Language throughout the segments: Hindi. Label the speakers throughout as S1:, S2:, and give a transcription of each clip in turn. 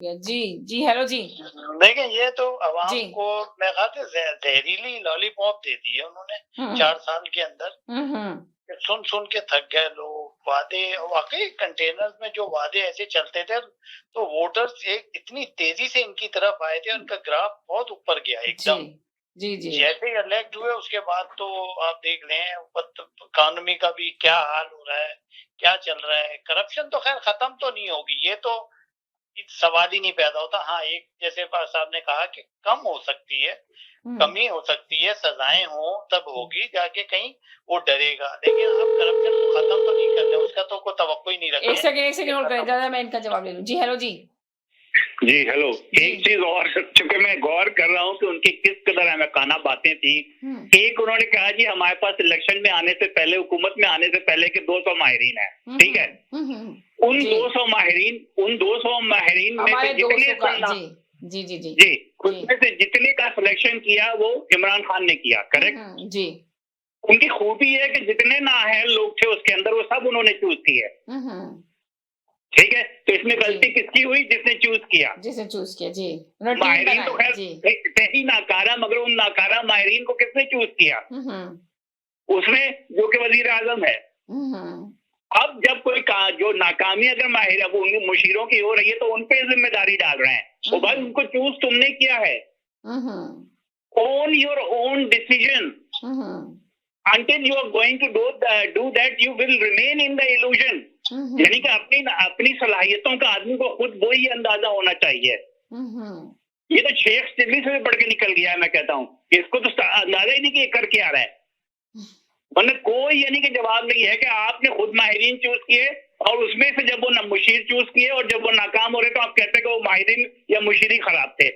S1: जी, जी, हेलो जी।
S2: देखिए ये तो अवाम
S1: जी।
S2: को मेरे ख्याल से जहरीली लॉलीपॉप दे दी है उन्होंने
S1: हुँ।
S2: 4 साल के अंदर।
S1: हुँ, हुँ।
S2: सुन-सुन के थक गए लोग, वादे वाक़ई कंटेनर्स में जो वादे ऐसे चलते थे, तो वोटर्स एक इतनी तेज़ी से इनकी तरफ आए थे, उनका ग्राफ बहुत ऊपर गया
S1: जी।
S2: एकदम।
S1: जी, जी।
S2: जैसे ही इलेक्ट हुए उसके बाद तो आप देख लें इकोनॉमी का भी क्या हाल हो रहा है, क्या चल रहा है। करप्शन तो ख़ैर खत्म तो नहीं होगी, ये तो सवाल ही नहीं पैदा होता। हाँ, एक जैसे साहब ने कहा कि कम हो सकती है,
S1: हुँ।
S2: कमी हो सकती है, सज़ाएँ हों तब होगी जाके कहीं वो डरेगा। लेकिन आप करप्शन को खत्म तो नहीं करते, उसका तो कोई तवक्को ही नहीं
S1: 1
S2: रखें
S1: सेकंड 1
S2: कि
S1: सेकंड होल्ड करें,
S2: खत्म
S1: ज़रा मैं इनका जवाब ले लूँ। जी, हेलो जी।
S3: जी, हेलो।
S1: जी।
S3: एक चीज़ और चूँकि मैं गौर कर रहा हूँ कि उनकी किस कदर अहमकाना बातें थी।
S1: हुँ।
S3: एक उन्होंने कहा जी हमारे पास इलेक्शन में आने से पहले, हुकूमत में आने से पहले के 200 माहिरीन हैं,
S1: हुँ,
S3: ठीक है?
S1: हुँ। हुँ, हुँ।
S3: उन
S1: जी।
S3: 200 माहिरीन में से
S1: हमारे
S3: जितने
S1: 200 का
S3: ना
S1: जी। जी, जी, जी।
S3: जी,
S1: जी।
S3: उसमें से जितने का सिलेक्शन किया वो इमरान खान ने किया,
S1: हुँ,
S3: करेक्ट?
S1: हुँ। जी।
S3: उनकी खूबी ये है कि जितने नाअहल लोग थे उसके अंदर वो सब उन्होंने चूज़ किए,
S1: हुँ, हुँ।
S3: ठीक है? तो इसमें
S1: जी।
S3: गलती किसकी हुई? जिसने चूज़ किया।
S1: जिसे चूज़ किया, जी। उन्होंने टीम
S3: माहिरीन तो
S1: बनाई,
S3: खैर
S1: जी।
S3: थे ही नाकारा, मगर उन नाकारा माहिरीन को किसने चूज़ किया?
S1: हुँ, हुँ।
S3: उसमें जो कि वज़ीर-ए-आज़म है।
S1: हुँ, हुँ।
S3: अब जब कोई जो नाकामी अगर माहिर वो मुशीरों की हो रही है तो उन पे ज़िम्मेदारी डाल रहे हैं। तो भाई उनको चूज़ तुमने किया है।
S1: हुँ, हुँ।
S3: ओन योर ओन डिसीजन
S1: हुँ, हुँ।
S3: until you are going to do that you will remain in the illusion।
S1: हुँ,
S3: यानी कि
S1: हुँ।
S3: अपनी सलाहियतों का आदमी को खुद वही अंदाजा होना चाहिए।
S1: हुँ, हुँ।
S3: ये तो शेख चिल्ली से भी बढ़ के निकल गया है, मैं कहता हूँ। इसको तो अंदाजा ही नहीं कि ये कर क्या रहा है। वरना कोई यानी कि जवाब नहीं है कि आपने खुद माहिरीन चूज किए और उसमें से जब वो मुशीर चूज किए और जब वो नाकाम हो रहे तो आप कहते हैं कि वो माहिरीन या मुशीर ही खराब थे।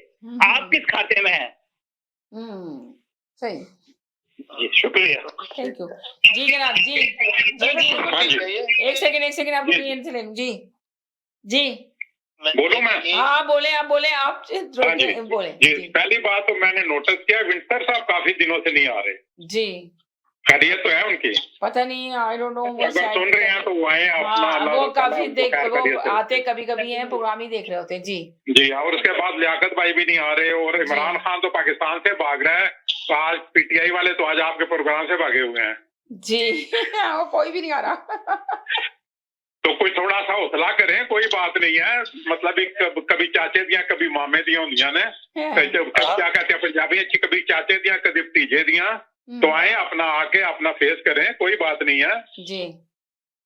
S3: आप किस खाते में हैं?
S1: सही।
S3: जी, शुक्रिया।
S1: Thank you. जी जनाब, जी। जी, जी।
S3: हाँ जी।
S1: 1 सेकंड आपको
S3: जी।
S1: क्लियर से ले लूँ। जी। जी।
S3: बोलूं मैं?
S1: हाँ, बोलें आप बोलें, आप
S3: हाँ जी।
S1: बोलें।
S3: जी,
S1: जी।
S3: पहली बात तो मैंने नोटिस किया विंटर साहब काफी दिनों से नहीं आ रहे।
S1: जी।
S3: खैरियत तो है उनकी?
S1: पता नहीं, आई डोंट नो, वो
S3: अगर
S1: शायद
S3: सुन रहे हैं तो वो आए, अपना
S1: हाँ,
S3: अल्लाह
S1: वो
S3: ताला
S1: काफ़ी
S3: उनको खैर
S1: वो
S3: खैरियत से
S1: आते
S3: रखे।
S1: कभी-कभी हैं, प्रोग्राम ही देख रहे होते हैं। जी।
S3: जी, और उसके बाद लियाकत भाई भी नहीं आ रहे और
S1: जी।
S3: इमरान खान तो पाकिस्तान से भाग रहा है। तो आज पीटीआई वाले तो आज आपके प्रोग्राम से भागे हुए हैं।
S1: जी। वो कोई भी नहीं आ रहा।
S3: तो कोई थोड़ा-सा हौसला करें, कोई बात नहीं है। मतलब एक कभी चाचे दियां, कभी मामे दियां होंदियां ने। क्या कहते हैं पंजाबी में, कभी चाचे दियां, कभी भतीजे दियां। तो आए अपना आके अपना फेस करें, कोई बात नहीं है।
S1: जी।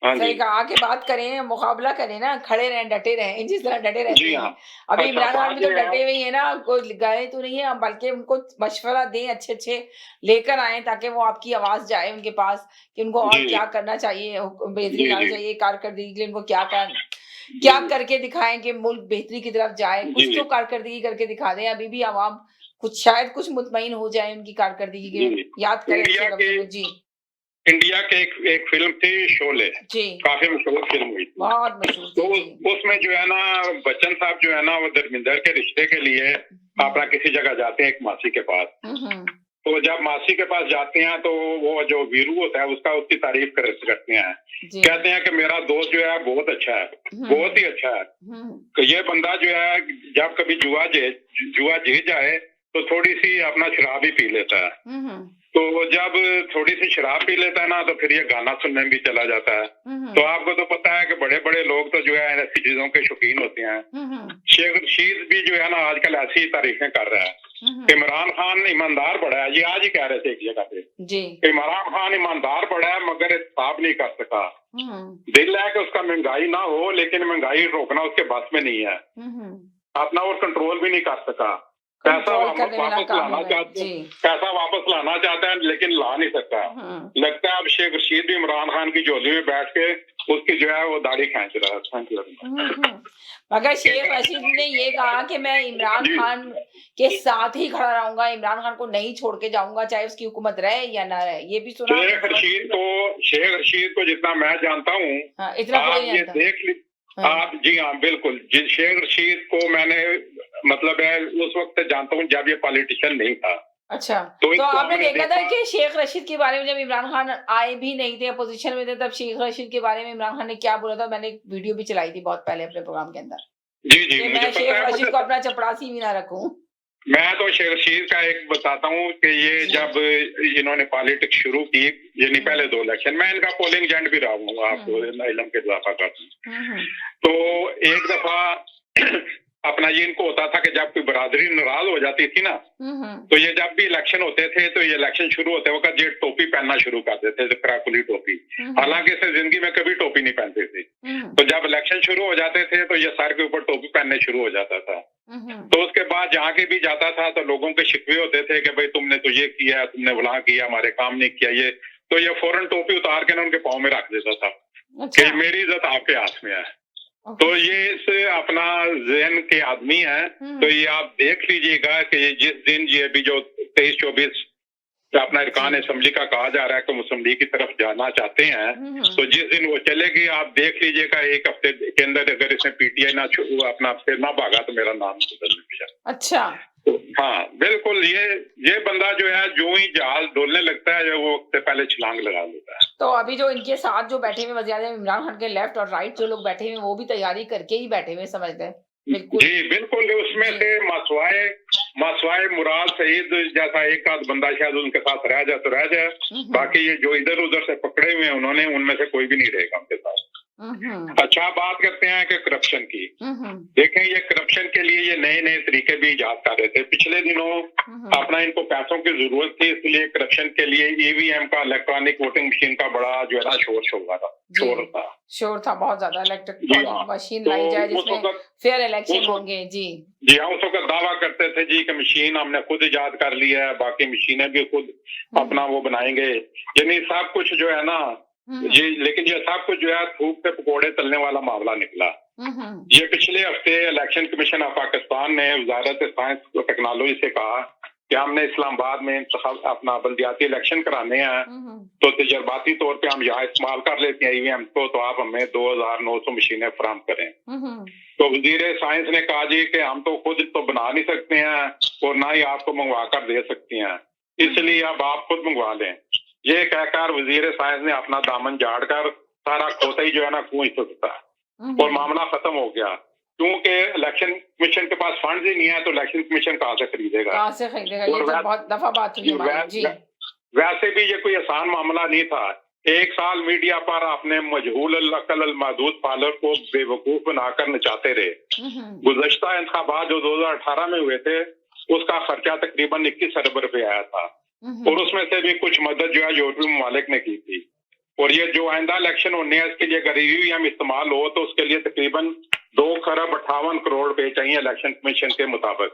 S3: हाँ जी।
S1: सही कहा, आके बात करें, मुकाबला करें ना, खड़े रहें, डटे रहें, जिस तरह डटे रहते
S3: जी
S1: हैं।
S3: हाँ।
S1: अभी
S3: अच्छा,
S1: इमरान खान
S3: बात
S1: भी तो
S3: ये है
S1: डटे हुए ही हैं ना, कोई गए तो नहीं है, बल्कि उनको मशवरा दें, अच्छे-अच्छे लेकर आएँ ताकि वो आपकी आवाज़ जाए उनके पास कि उनको और
S3: जी,
S1: क्या
S3: जी।
S1: करना चाहिए, बेहतरी
S3: जी,
S1: लाना
S3: जी।
S1: चाहिए, कारकर्दगी के लिए उनको क्या
S3: जी,
S1: करके दिखाएँ कि मुल्क बेहतरी की तरफ जाए,
S3: जी,
S1: कुछ तो
S3: जी।
S1: कारकर्दगी करके दिखा दें, अभी भी अवाम कुछ शायद कुछ मुतमईन हो जाए उनकी कारकर्दगी
S3: जी,
S1: के,
S3: जी।
S1: याद करें अच्छे
S3: इंडिया के
S1: लफ्ज़ों में। जी।
S3: इंडिया के एक फ़िल्म थी शोले,
S1: जी।
S3: काफ़ी मशहूर फ़िल्म हुई थी।
S1: बहुत मशहूर
S3: तो
S1: थी, जी।
S3: उसमें जो है ना बच्चन साहब जो है ना वो धर्मेंद्र के रिश्ते के लिए अपना किसी जगह जाते हैं एक मासी के पास। तो जब मासी के पास जाते हैं तो वो जो वीरू होता है उसका उसकी तारीफ करते हैं।
S1: जी।
S3: कहते हैं कि मेरा दोस्त जो है बहुत अच्छा है, बहुत ही अच्छा है। तो ये बंदा जो है जब कभी जुआ जीत जाए तो थोड़ी सी अपना शराब ही पी लेता है। तो जब थोड़ी सी शराब पी लेता है ना तो फिर ये गाना सुनने में भी चला जाता है। तो आपको तो पता है कि बड़े-बड़े लोग तो जो है ऐसी चीजों के शौकीन होते हैं। शेख रशीद भी जो है ना आजकल ऐसी ही तारीफें कर रहा है। इमरान खान ईमानदार बड़ा है, ये आज ही कह रहे थे एक जगह पे।
S1: जी।
S3: इमरान खान ईमानदार बड़ा है मगर इंसाफ नहीं कर सका। दिल है कि उसका महंगाई ना हो लेकिन महंगाई रोकना उसके बस में नहीं है। अपना और कंट्रोल भी नहीं कर सका। पैसा वापस लाना चाहता है लेकिन ला नहीं सकता। लगता है अब शेख रशीद भी इमरान खान की झोली में बैठ के उसकी जो है वो दाढ़ी खींच रहा है। Thank you.
S1: मगर शेख रशीद ने ये कहा कि मैं इमरान खान के साथ ही खड़ा रहूंगा, इमरान खान को नहीं छोड़ के जाऊंगा, चाहे उसकी हुकूमत रहे या ना रहे। ये भी सुना।
S3: शेख रशीद को जितना मैं जानता हूँ,
S1: इतना
S3: आप ये देख ली। आप जी हाँ बिल्कुल, जिस शेख रशीद को मैंने मतलब है उस वक्त जानता हूँ जब ये पॉलिटिशियन नहीं था।
S1: अच्छा, तो आपने देखा था कि शेख रशीद के बारे में जब इमरान खान आए भी नहीं थे, अपोजिशन में थे, तब शेख रशीद के बारे में इमरान खान ने क्या बोला था? मैंने एक वीडियो भी चलाई थी बहुत पहले अपने प्रोग्राम के अंदर।
S3: जी जी
S1: कि
S3: मुझे
S1: मैं
S3: पता
S1: शेख
S3: है।
S1: रशीद को अपना चपरासी भी ना रखूं।
S3: मैं तो शेख रशीद का एक बताता हूँ कि ये
S1: जी।
S3: जब इन्होंने पॉलिटिक्स शुरू की, यानी पहले 2 इलेक्शन, मैं इनका पोलिंग एजेंट भी रहा हूँ, आपको इल्म के इजाफा करता हूँ। तो एक दफा अपना ये इनको होता था कि जब कोई बरादरी नाराज हो जाती थी ना, तो ये जब भी इलेक्शन होते थे तो ये इलेक्शन शुरू होते वक्त ये टोपी पहनना शुरू कर देते थे, क्राकुली टोपी। हालांकि इसे जिंदगी में कभी टोपी नहीं पहनते थे। तो जब इलेक्शन शुरू हो जाते थे तो ये सर के ऊपर टोपी पहनने शुरू हो जाता था। तो उसके बाद जहाँ के भी जाता था तो लोगों के शिकवे होते थे कि भाई तुमने तो ये किया, तुमने वला किया, हमारे काम नहीं किया ये। तो ये फौरन टोपी उतार के ना उनके पाँव में रख देता था कि मेरी इज्जत आपके हाथ में है। तो ये इस अपना ज़हन के आदमी है। तो ये आप देख लीजिएगा कि ये जिस दिन ये भी जो 23-24 अपना इरकान असेंबली का कहा जा रहा है कि वो असेंबली की तरफ जाना चाहते हैं, तो जिस दिन वो चलेगी आप देख लीजिएगा 1 हफ्ते के अंदर अगर इसने पीटीआई ना अपना फिर ना भागा तो मेरा नाम बदल दिया।
S1: अच्छा।
S3: तो हाँ बिल्कुल, ये बंदा जो है जो ही जहाज डोलने लगता है वो वक्त से पहले छलांग लगा लेता है।
S1: तो अभी जो इनके साथ जो बैठे हुए वज़ीर-ए-आज़म इमरान खान के लेफ्ट और राइट जो लोग बैठे हुए वो भी तैयारी करके ही बैठे हुए समझते हैं। बिल्कुल।
S3: जी बिल्कुल, उसमें से मसवाए मुराद सईद जैसा एक आध बंदा शायद उनके साथ रह जाए तो रह जाए, बाकी ये जो इधर उधर से पकड़े हुए हैं उन्होंने, उनमें से कोई भी नहीं रहेगा उनके साथ। अच्छा, बात करते हैं कि करप्शन की। देखें, ये करप्शन के लिए ये नए नए तरीके भी इजाद कर रहे थे। पिछले दिनों अपना इनको पैसों की जरूरत थी, इसलिए करप्शन के लिए ईवीएम का, इलेक्ट्रॉनिक वोटिंग मशीन का बड़ा जो है ना शोर था
S1: बहुत ज्यादा। इलेक्ट्रॉनिक मशीन लाई जाए जिसमें फेयर इलेक्शन होंगे। जी
S3: जी हाँ, उस वक्त दावा करते थे जी कि मशीन हमने खुद इजाद कर लिया है, बाकी मशीनें भी खुद अपना वो बनाएंगे, यानी सब कुछ जो है ना जी। लेकिन ये सब कुछ जो है थूक पे पकौड़े तलने वाला मामला निकला। ये पिछले हफ्ते इलेक्शन कमीशन ऑफ पाकिस्तान ने वजारत साइंस और टेक्नोलॉजी से कहा कि हमने इस्लामाबाद में अपना बल्दियाती इलेक्शन कराने हैं, तो तजर्बाती तौर पे हम यहाँ इस्तेमाल कर लेते हैं ईवीएम को, तो आप हमें 2900 मशीनें फराहम करें। तो वजीर साइंस ने कहा जी कि हम तो खुद तो बना नहीं सकते हैं और ना ही आपको मंगवा कर दे सकते हैं, इसलिए अब आप खुद मंगवा लें। ये कहकर वजीर साइंस ने अपना दामन झाड़कर सारा खोता ही जो है ना कुएं चुकता और मामला खत्म हो गया। क्योंकि इलेक्शन कमीशन के पास फंड ही नहीं है तो इलेक्शन कमीशन कहाँ से खरीदेगा?
S1: ये तो बहुत दफा बात हुई हमारी। जी।
S3: वैसे भी ये कोई आसान मामला नहीं था। 1 साल मीडिया पर आपने मजहूल अल महदूद फालर को बेवकूफ बनाकर नचाते रहे। गुज़श्ता इंतखाबात जो 2018 में हुए थे उसका खर्चा तकरीबन 21 अरब रुपए आया था और उसमें से भी कुछ मदद जो है यूरोपीय ममालिक ने की थी। और ये जो आइंदा इलेक्शन होने हैं इसके लिए अगर ईवीएम इस्तेमाल हो तो उसके लिए तकरीबन 2 खरब 58 करोड़ रुपए चाहिए इलेक्शन कमीशन के मुताबिक।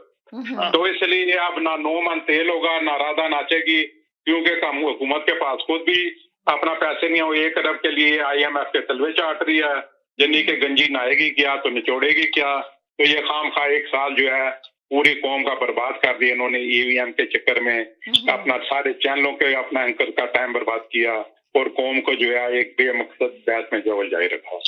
S3: तो इसलिए अब ना 9 मन तेल होगा, ना राधा नाचेगी, क्योंकि हुकूमत के पास खुद भी अपना पैसे नहीं हो। 1 अरब के लिए IMF के तलवे चाट रही है, जिन्नी के गंजी नहाएगी क्या तो निचोड़ेगी क्या। तो ये खाम खा 1 साल जो है पूरी कौम का बर्बाद कर दिया इन्होंने ईवीएम के चक्कर में। अपना सारे चैनलों के अपना एंकर का टाइम बर्बाद किया और कौम को जो है एक बेमकसद बहस में जवल जाए रखा।